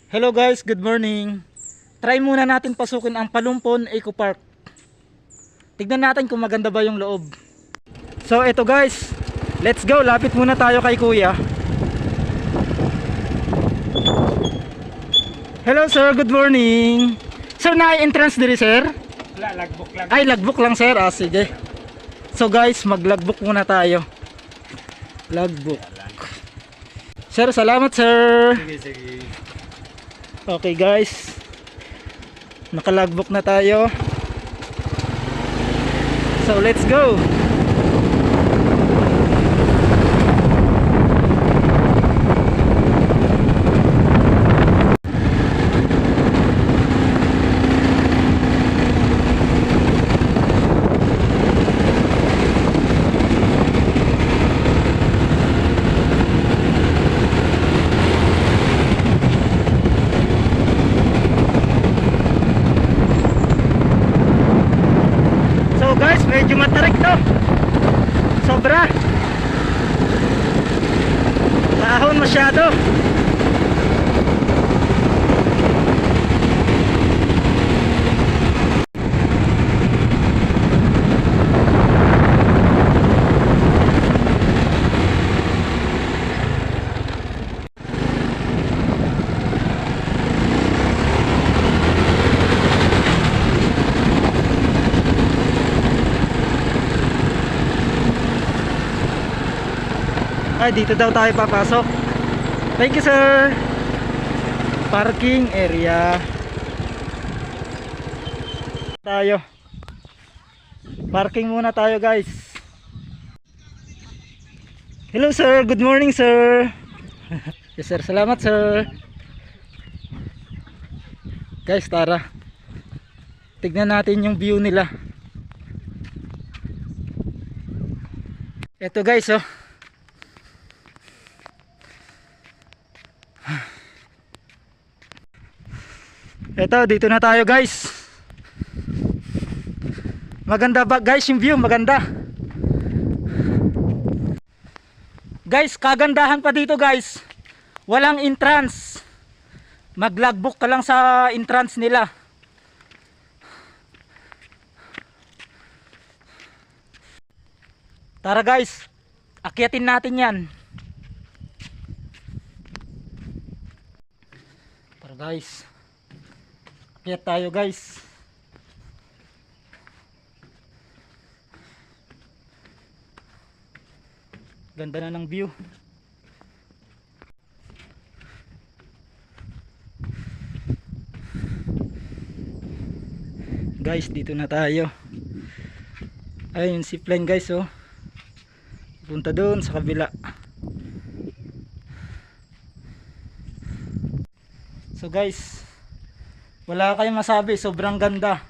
Hello guys, good morning. Try muna natin pasukin ang Palumpon Eco Park. Tignan natin kung maganda ba yung loob. So eto guys, let's go. Lapit muna tayo kay kuya. Hello sir, good morning. Sir, na-entrance diri sir? Wala, logbook lang. Ay, logbook lang sir. Sige. So guys, mag-logbook muna tayo. Logbook. Sir, salamat sir. Sige. Okay guys, naka-logbook na tayo. So let's go. Guys, medyo matarik to. Sobra. Tahon masyado. Ay, dito daw tayo papasok. Thank you sir. Parking area. Tayo. Parking muna tayo guys. Hello sir, good morning sir. Yes sir, salamat sir. Guys, tara. Tignan natin yung view nila. Ito guys, oh. Eto, dito na tayo guys. Maganda ba guys yung view? Maganda. Guys, kagandahan pa dito guys, walang entrance. Mag-logbook ka lang sa entrance nila. Tara guys, akyatin natin yan. Tara guys, akyat tayo guys. Ganda na ng view. Guys, dito na tayo. Ayun si plane guys, oh. Punta doon sa kabila. So guys, wala kayong masabi, sobrang ganda.